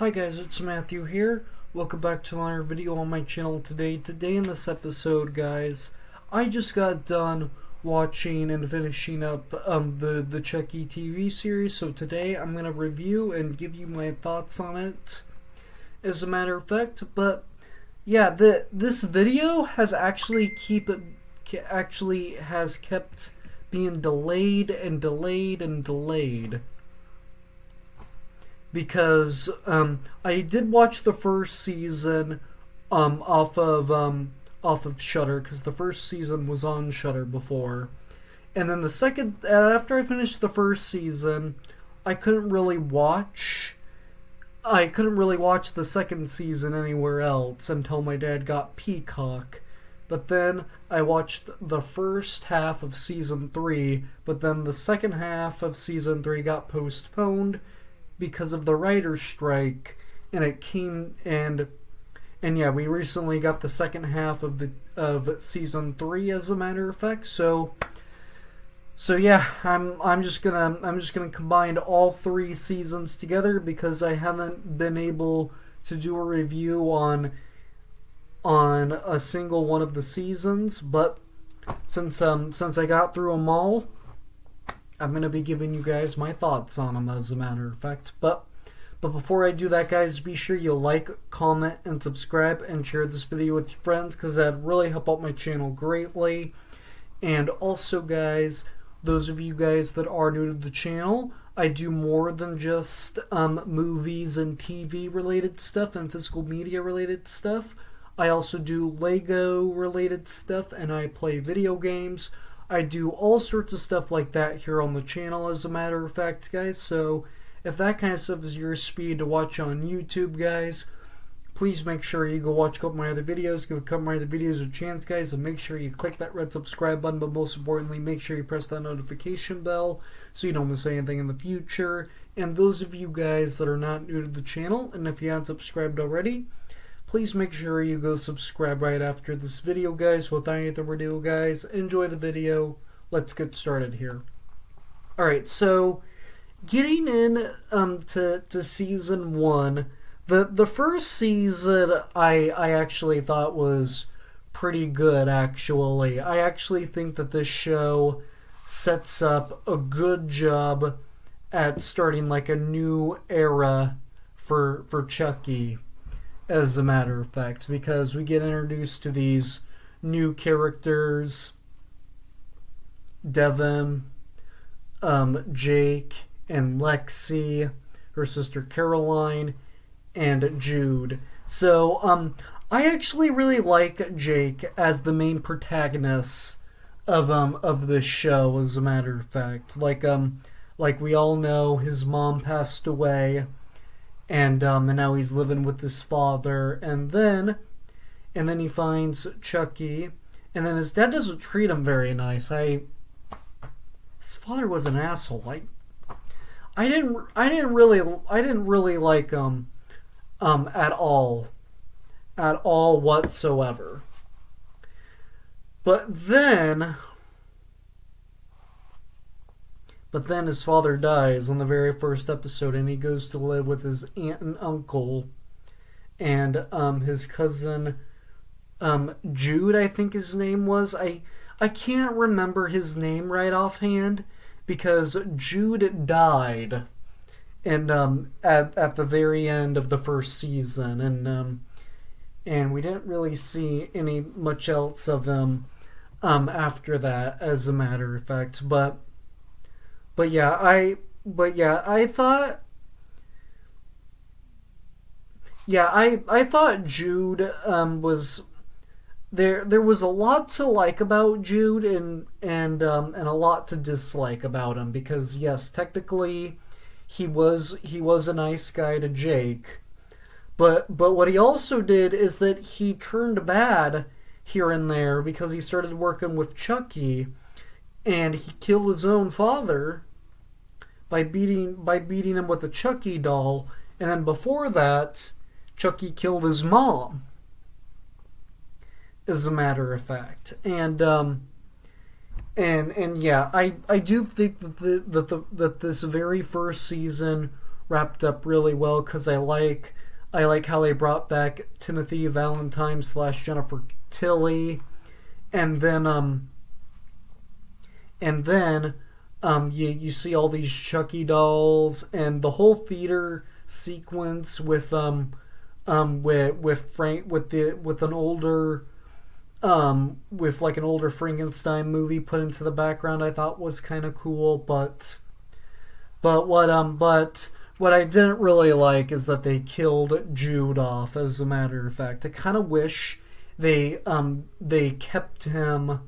Hi guys, it's Matthew here. Welcome back to another video on my channel today. Today in this episode, guys, I just got done watching and finishing up the Chucky TV series. So today I'm going to review and give you my thoughts on it, as a matter of fact. But yeah, this video has actually kept being delayed and delayed and delayed. Because I did watch the first season off of Shudder, because the first season was on Shudder before, and then after I finished the first season, I couldn't really watch the second season anywhere else until my dad got Peacock. But then I watched the first half of season 3, but then the second half of season 3 got postponed because of the writer's strike, and yeah, we recently got the second half of season 3, as a matter of fact. So yeah, I'm just gonna combine all 3 seasons together, because I haven't been able to do a review on a single one of the seasons. But since I got through them all, I'm going to be giving you guys my thoughts on them, as a matter of fact. But before I do that, guys, be sure you like, comment, and subscribe, and share this video with your friends, because that'd really help out my channel greatly. And also, guys, those of you guys that are new to the channel, I do more than just movies and TV related stuff and physical media related stuff. I also do Lego related stuff, and I play video games. I do all sorts of stuff like that here on the channel, as a matter of fact, guys. So if that kind of stuff is your speed to watch on YouTube, guys, please make sure you go watch a couple of my other videos. Give a couple of my other videos a chance, guys, and make sure you click that red subscribe button. But most importantly, make sure you press that notification bell so you don't miss anything in the future. And those of you guys that are not new to the channel, and if you haven't subscribed already, please make sure you go subscribe right after this video, guys. Without any further ado, guys, enjoy the video. Let's get started here. Alright, so getting in to season 1, the first season I actually thought was pretty good, actually. I actually think that this show sets up a good job at starting like a new era for Chucky, as a matter of fact, because we get introduced to these new characters: Devin, Jake, and Lexi, her sister Caroline, and Jude. So I actually really like Jake as the main protagonist of this show, as a matter of fact. Like we all know, his mom passed away, and now he's living with his father, and then he finds Chucky, and then his dad doesn't treat him very nice. His father was an asshole. I didn't really like him at all whatsoever. But then his father dies on the very first episode, and he goes to live with his aunt and uncle, and his cousin Jude, I think his name was. I can't remember his name right offhand, because Jude died, and at the very end of the first season, and we didn't really see much else of him after that, as a matter of fact. But yeah, I thought Jude was there was a lot to like about Jude, and a lot to dislike about him, because yes, technically he was a nice guy to Jake, but what he also did is that he turned bad here and there, because he started working with Chucky, and he killed his own father by beating him with a Chucky doll, and then before that, Chucky killed his mom, as a matter of fact. And yeah, I do think that this very first season wrapped up really well because I like how they brought back Timothy Valentine / Jennifer Tilly, and then you see all these Chucky dolls and the whole theater sequence with Frank with an older with like an older Frankenstein movie put into the background. I thought was kind of cool, but what I didn't really like is that they killed Jude off. As a matter of fact, I kind of wish they kept him.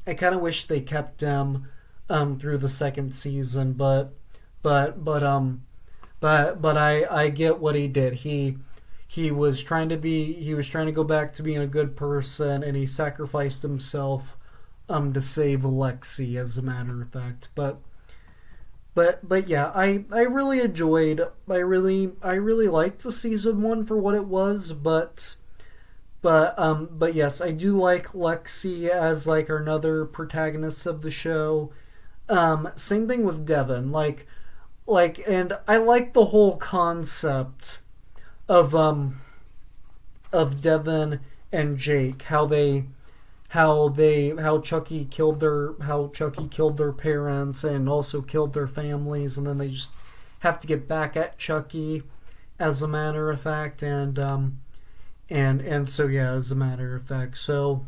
I kind of wish they kept him through the second season, but I get what he did. He was trying to go back to being a good person, and he sacrificed himself to save Lexi, as a matter of fact. But yeah, I really enjoyed. I really liked the season 1 for what it was, but yes, I do like Lexi as like another protagonist of the show. Same thing with Devin, and I like the whole concept of Devin and Jake, how Chucky killed their parents and also killed their families, and then they just have to get back at Chucky, as a matter of fact, and so yeah, as a matter of fact, so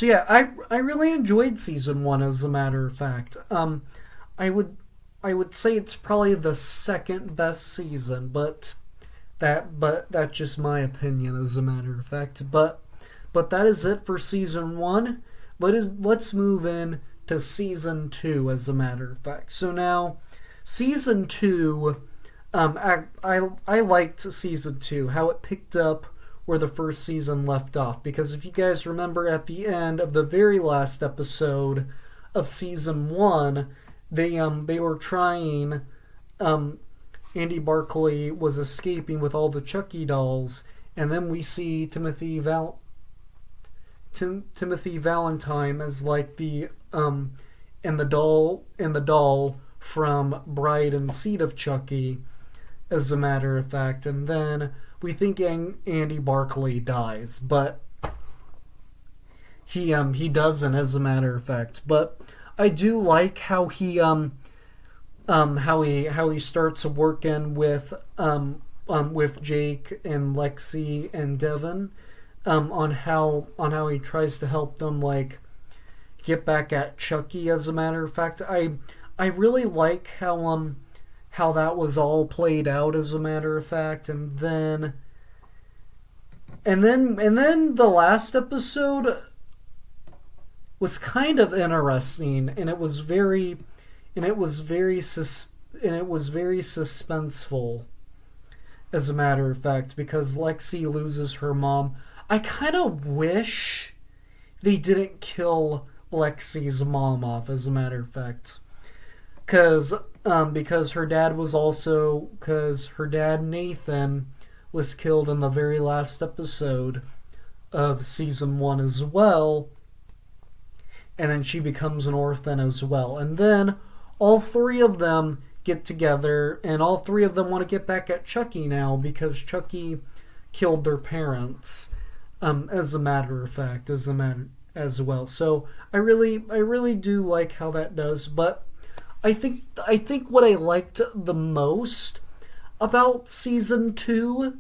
yeah, I really enjoyed season 1, as a matter of fact. I would say it's probably the second best season, but that's just my opinion, as a matter of fact. But that is it for season 1. Let's move in to season 2, as a matter of fact. So now, season 2, I liked season 2, how it picked up where the first season left off. Because if you guys remember, at the end of the very last episode of season 1, they were trying. Andy Barclay was escaping with all the Chucky dolls, and then we see Timothy Valentine as like the and the doll from Bride and Seed of Chucky, as a matter of fact, and then we think Andy Barclay dies, but he doesn't, as a matter of fact. But I do like how he starts working with Jake and Lexi and Devin on how he tries to help them like get back at Chucky, as a matter of fact. I really like how that was all played out, as a matter of fact, and then the last episode was kind of interesting, and it was very suspenseful, as a matter of fact, because Lexi loses her mom. I kind of wish they didn't kill Lexi's mom off, as a matter of fact, because her dad Nathan was killed in the very last episode of season 1 as well, and then she becomes an orphan as well, and then all three of them get together, and all three of them want to get back at Chucky now because Chucky killed their parents, as a matter of fact, as well. So I really do like how that does. But I think what I liked the most about season 2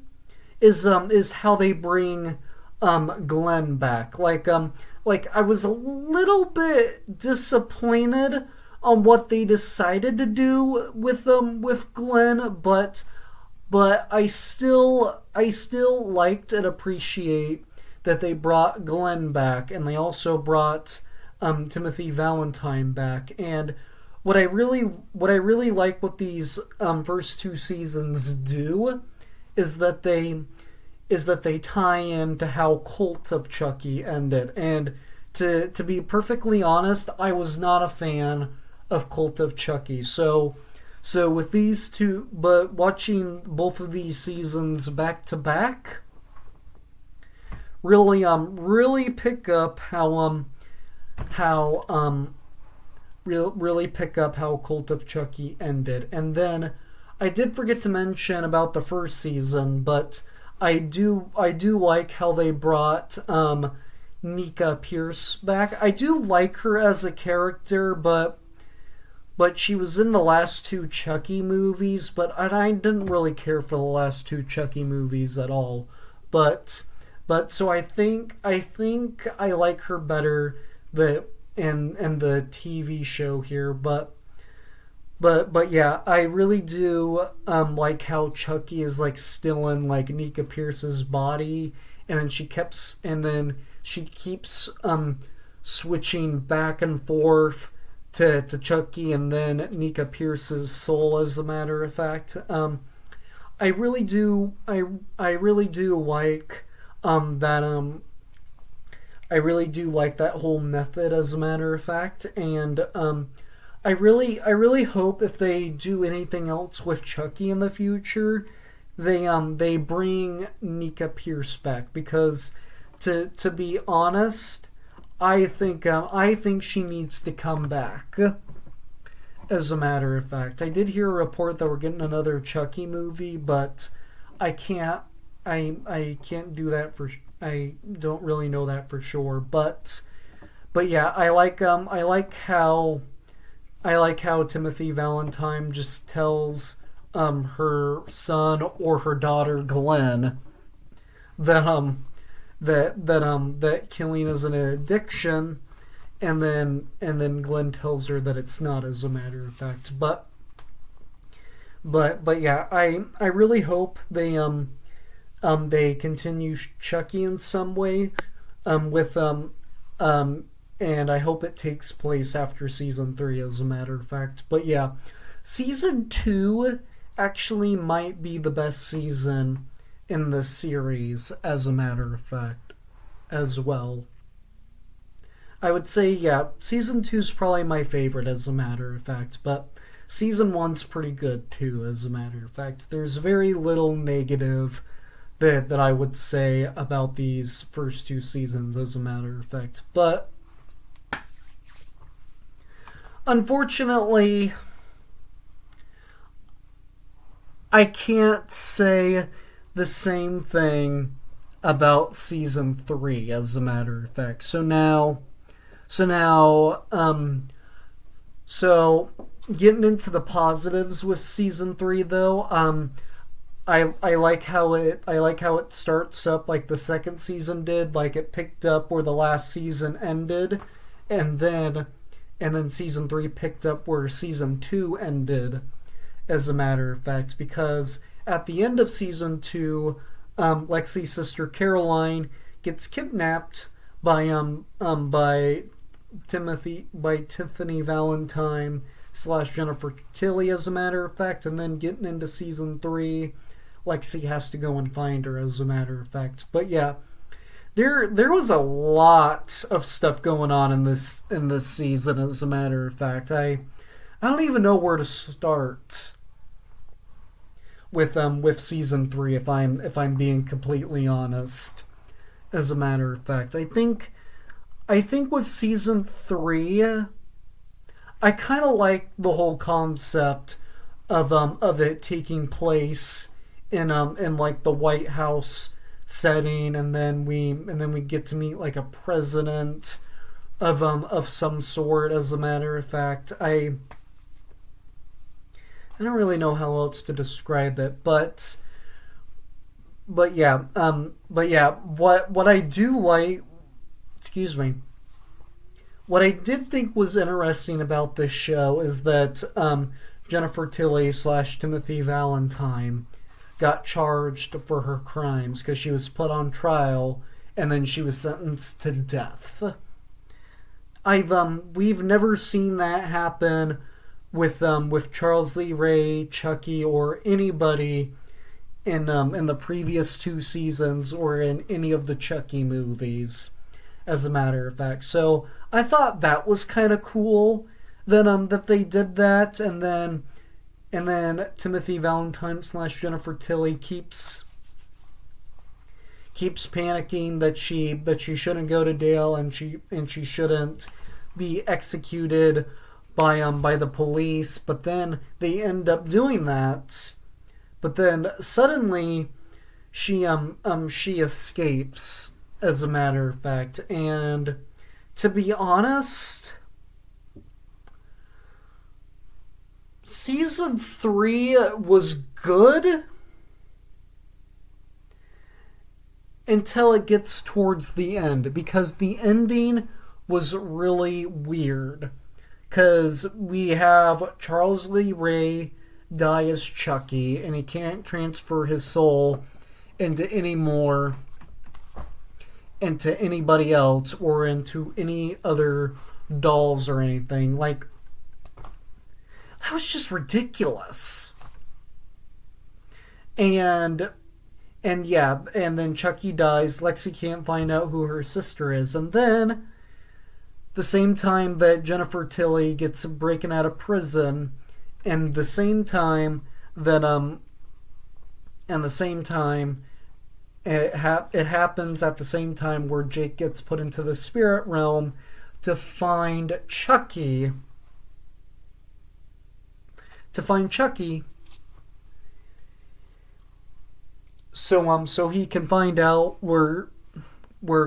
is how they bring Glenn back. Like I was a little bit disappointed on what they decided to do with Glenn, but I still liked and appreciate that they brought Glenn back, and they also brought Timothy Valentine back. And what I really like what these first 2 seasons do is that they tie into how Cult of Chucky ended. And to be perfectly honest, I was not a fan of Cult of Chucky. So with these 2, but watching both of these seasons back to back, really pick up how really pick up how Cult of Chucky ended. And then I did forget to mention about the first season, but I do like how they brought Nika Pierce back. I do like her as a character, but she was in the last two Chucky movies, but I didn't really care for the last two Chucky movies at all. But so I think I like her better in the TV show here, but yeah, I really do like how Chucky is like still in like Nika Pierce's body, and then she keeps switching back and forth to Chucky and then Nika Pierce's soul, as a matter of fact. I really do like that I really do like that whole method, as a matter of fact, and I really hope if they do anything else with Chucky in the future, they bring Nika Pierce back, because to be honest, I think she needs to come back. As a matter of fact, I did hear a report that we're getting another Chucky movie, but I can't do that I don't really know that for sure. But yeah, I like how Timothy Valentine just tells her son or her daughter Glenn that killing is an addiction, and then Glenn tells her that it's not, as a matter of fact. But yeah, I really hope they continue Chucky in some way with and I hope it takes place after season 3, as a matter of fact. But yeah, season 2 actually might be the best season in the series, as a matter of fact, as well. I would say, yeah, season 2 is probably my favorite, as a matter of fact, but season 1's pretty good too, as a matter of fact. There's very little negative that I would say about these first 2 seasons, as a matter of fact. But unfortunately, I can't say the same thing about season 3, as a matter of fact. So getting into the positives with season 3, though, I like how it starts up like the second season did, like it picked up where the last season ended, and then season 3 picked up where season 2 ended, as a matter of fact, because at the end of season 2, Lexi's sister Caroline gets kidnapped by Tiffany Valentine / Jennifer Tilly, as a matter of fact, and then getting into season 3, Lexi has to go and find her, as a matter of fact. But yeah, there was a lot of stuff going on in this season, as a matter of fact. I don't even know where to start with season 3, if I'm being completely honest, as a matter of fact. I think with season 3, I kind of like the whole concept of it taking place in like the White House setting, and then we get to meet like a president of some sort, as a matter of fact. I don't really know how else to describe it, but yeah, what I do like, excuse me, what I did think was interesting about this show is that Jennifer Tilly / Timothy Valentine got charged for her crimes, because she was put on trial and then she was sentenced to death. We've never seen that happen with Charles Lee Ray, Chucky, or anybody in the previous 2 seasons or in any of the Chucky movies, as a matter of fact. So I thought that was kind of cool that they did that, and then Timothy Valentine / Jennifer Tilly keeps panicking that she shouldn't go to jail, and she shouldn't be executed by the police, but then they end up doing that. But then suddenly she escapes, as a matter of fact. And to be honest, season 3 was good until it gets towards the end, because the ending was really weird. Because we have Charles Lee Ray die as Chucky, and he can't transfer his soul into anybody else or into any other dolls or anything. Like, that was just ridiculous. And then Chucky dies. Lexi can't find out who her sister is. And then, the same time that Jennifer Tilly gets breaking out of prison, and the same time that it happens at the same time where Jake gets put into the spirit realm to find Chucky. So he can find out where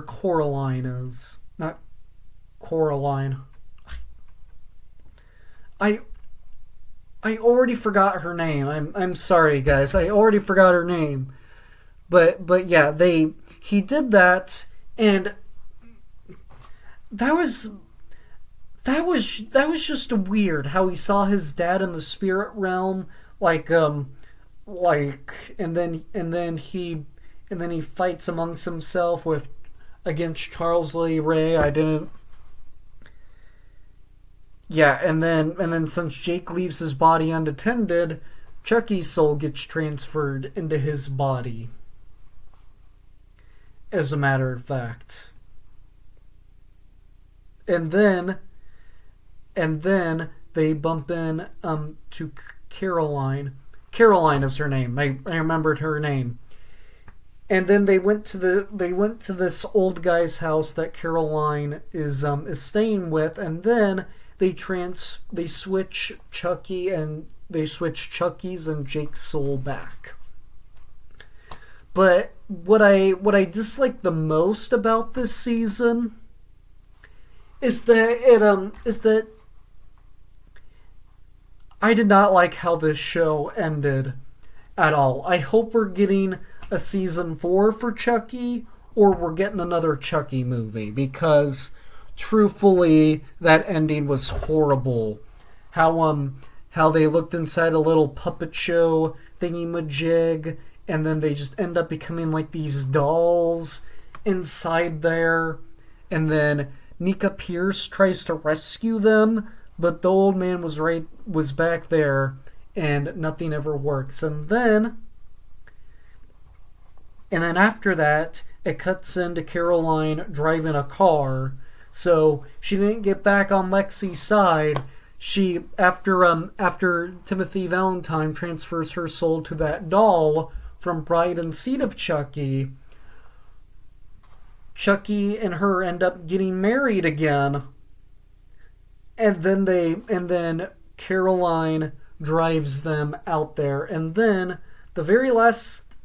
Coraline is. Not Coraline. I already forgot her name. I'm sorry, guys. I already forgot her name. But yeah, he did that, and that was just weird how he saw his dad in the spirit realm, and then he fights amongst himself against Charles Lee Ray. Yeah, and then since Jake leaves his body unattended, Chucky's soul gets transferred into his body, as a matter of fact. And then they bump in to Caroline. Caroline is her name. I remembered her name. And then they went to this old guy's house that Caroline is staying with, and then they switch Chucky and they switch Chucky's and Jake's soul back. But what I dislike the most about this season is that I did not like how this show ended at all. I hope we're getting a season 4 for Chucky, or we're getting another Chucky movie, because truthfully, that ending was horrible. How they looked inside a little puppet show thingy-majig, and then they just end up becoming like these dolls inside there. And then Nika Pierce tries to rescue them, but the old man was back there, and nothing ever works. And then after that, it cuts into Caroline driving a car. So she didn't get back on Lexi's side. She, after Timothy Valentine transfers her soul to that doll from Bride and Seed of Chucky, Chucky and her end up getting married again. And then Caroline drives them out there. And then the very last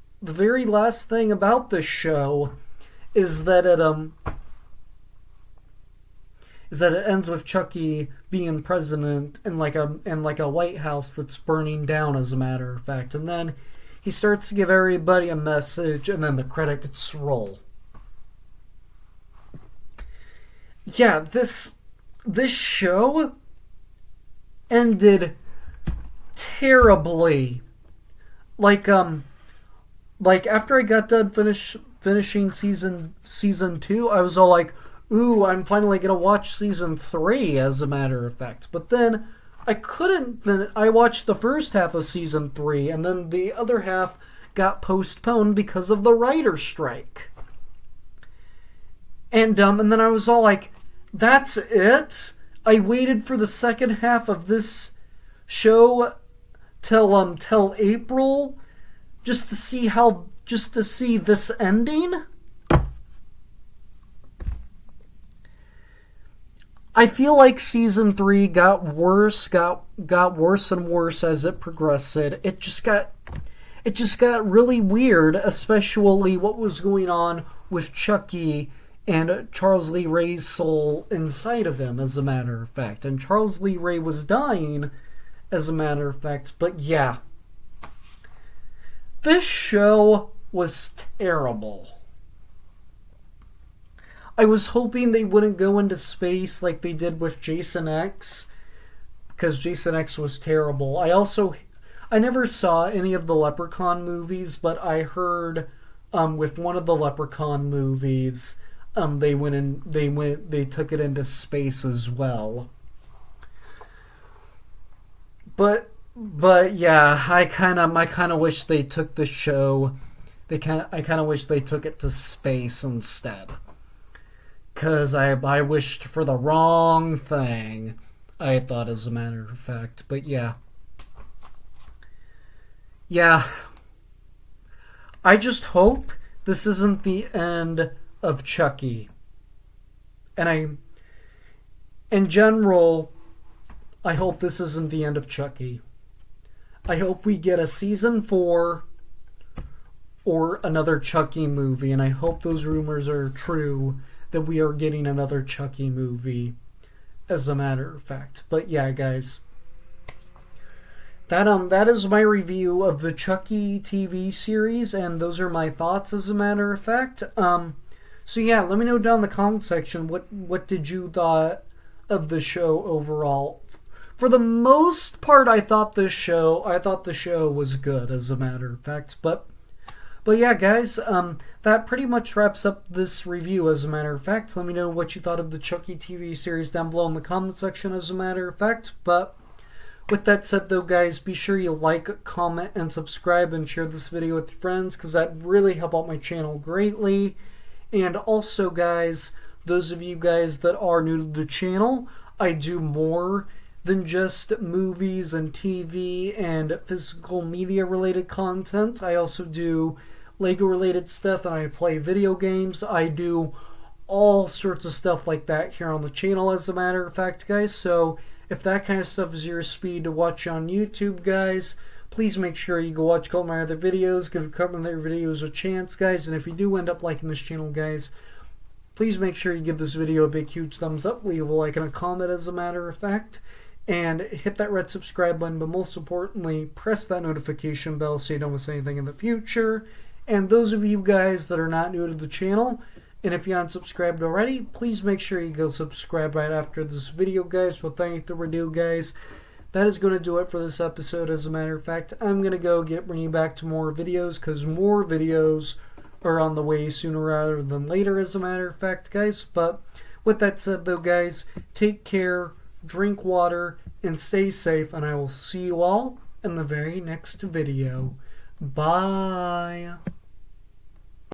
thing about this show is that it ends with Chucky being president in like a White House that's burning down, as a matter of fact. And then he starts to give everybody a message, and then the credits roll. Yeah, this show ended terribly. Like after I got done finishing season 2, I was all like, ooh, I'm finally gonna watch season 3, as a matter of fact. But then I couldn't. Then I watched the first half of season 3, and then the other half got postponed because of the writer's strike. And then I was all like, that's it? I waited for the second half of this show till April just to see this ending? I feel like season 3 got worse, got worse and worse as it progressed. It just got really weird, especially what was going on with Chucky and Charles Lee Ray's soul inside of him, as a matter of fact. And Charles Lee Ray was dying, as a matter of fact. But yeah, this show was terrible. I was hoping they wouldn't go into space like they did with Jason X, because Jason X was terrible. I never saw any of the Leprechaun movies, but I heard with one of the Leprechaun movies, they took it into space as well. But yeah, I kind of wish they took the show. I kind of wish they took it to space instead. Because I wished for the wrong thing, I thought, as a matter of fact. But yeah. Yeah. I just hope this isn't the end of Chucky. And in general, I hope this isn't the end of Chucky. I hope we get a season 4 or another Chucky movie. And I hope those rumors are true, that we are getting another Chucky movie, as a matter of fact. But yeah, guys, that is my review of the Chucky TV series, and those are my thoughts, as a matter of fact. So yeah, let me know down in the comment section what did you thought of the show overall. For the most part, I thought the show was good, as a matter of fact. But yeah, guys, that pretty much wraps up this review, as a matter of fact. Let me know what you thought of the Chucky TV series down below in the comment section, as a matter of fact. But with that said, though, guys, be sure you like, comment, and subscribe, and share this video with your friends, because that really help out my channel greatly. And also, guys, those of you guys that are new to the channel, I do more than just movies and TV and physical media related content. I also do Lego related stuff, and I play video games. I do all sorts of stuff like that here on the channel, as a matter of fact, guys. So if that kind of stuff is your speed to watch on YouTube, guys, please make sure you go watch a couple of my other videos, give a couple of their videos a chance, guys. And if you do end up liking this channel, guys, please make sure you give this video a big huge thumbs up, leave a like and a comment, as a matter of fact, and hit that red subscribe button. But most importantly, press that notification bell so you don't miss anything in the future. And those of you guys that are not new to the channel, and if you aren't subscribed already, please make sure you go subscribe right after this video, guys. Without any further ado, guys, that is going to do it for this episode. As a matter of fact, I'm going to go bring you back to more videos, because more videos are on the way sooner rather than later, as a matter of fact, guys. But with that said, though, guys, take care, drink water, and stay safe, and I will see you all in the very next video. Bye.